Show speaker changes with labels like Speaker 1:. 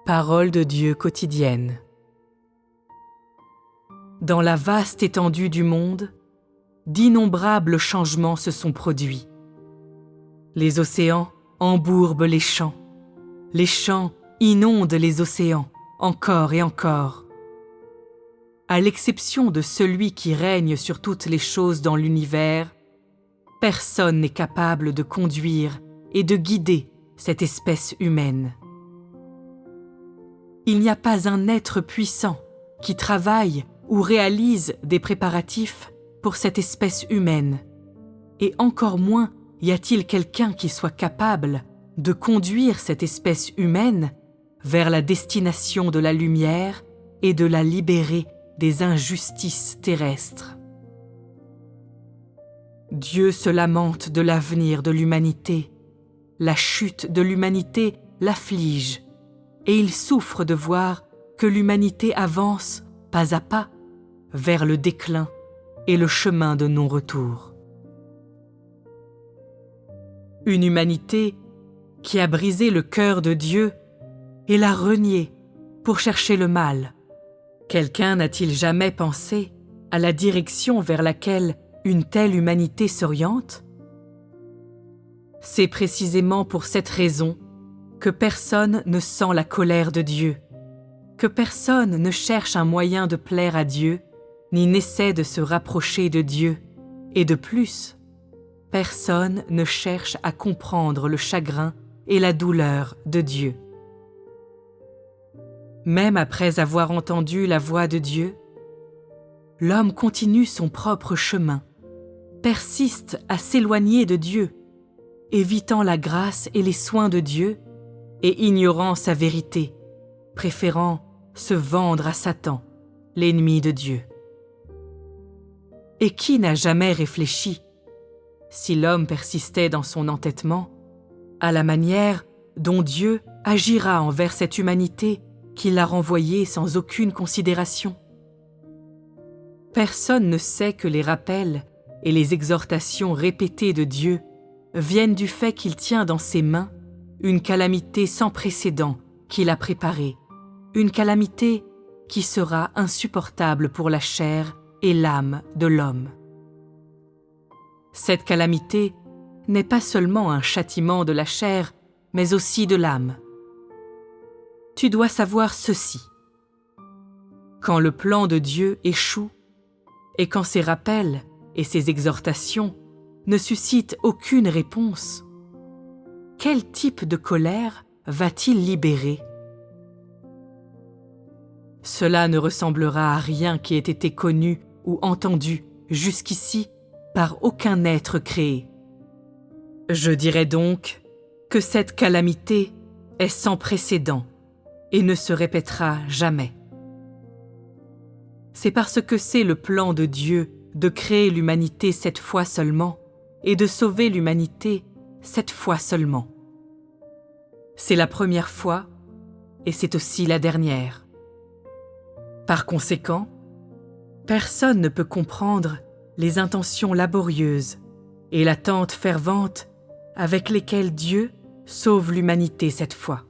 Speaker 1: Parole de Dieu quotidienne. Dans la vaste étendue du monde, d'innombrables changements se sont produits. Les océans embourbent les champs inondent les océans, encore et encore. À l'exception de celui qui règne sur toutes les choses dans l'univers, personne n'est capable de conduire et de guider cette espèce humaine. Il n'y a pas un être puissant qui travaille ou réalise des préparatifs pour cette espèce humaine, et encore moins y a-t-il quelqu'un qui soit capable de conduire cette espèce humaine vers la destination de la lumière et de la libérer des injustices terrestres. Dieu se lamente de l'avenir de l'humanité. La chute de l'humanité l'afflige, et il souffre de voir que l'humanité avance pas à pas vers le déclin et le chemin de non-retour. Une humanité qui a brisé le cœur de Dieu et l'a renié pour chercher le mal. Quelqu'un n'a-t-il jamais pensé à la direction vers laquelle une telle humanité s'oriente ? C'est précisément pour cette raison que personne ne sent la colère de Dieu, que personne ne cherche un moyen de plaire à Dieu, ni n'essaie de se rapprocher de Dieu, et de plus, personne ne cherche à comprendre le chagrin et la douleur de Dieu. Même après avoir entendu la voix de Dieu, l'homme continue son propre chemin, persiste à s'éloigner de Dieu, évitant la grâce et les soins de Dieu et ignorant sa vérité, préférant se vendre à Satan, l'ennemi de Dieu. Et qui n'a jamais réfléchi, si l'homme persistait dans son entêtement, à la manière dont Dieu agira envers cette humanité qui l'a renvoyée sans aucune considération? Personne ne sait que les rappels et les exhortations répétées de Dieu viennent du fait qu'il tient dans ses mains une calamité sans précédent qu'il a préparée, une calamité qui sera insupportable pour la chair et l'âme de l'homme. Cette calamité n'est pas seulement un châtiment de la chair, mais aussi de l'âme. Tu dois savoir ceci. Quand le plan de Dieu échoue, et quand ses rappels et ses exhortations ne suscitent aucune réponse, quel type de colère va-t-il libérer ? Cela ne ressemblera à rien qui ait été connu ou entendu jusqu'ici par aucun être créé. Je dirais donc que cette calamité est sans précédent et ne se répétera jamais. C'est parce que c'est le plan de Dieu de créer l'humanité cette fois seulement et de sauver l'humanité cette fois seulement. C'est la première fois et c'est aussi la dernière. Par conséquent, personne ne peut comprendre les intentions laborieuses et l'attente fervente avec lesquelles Dieu sauve l'humanité cette fois.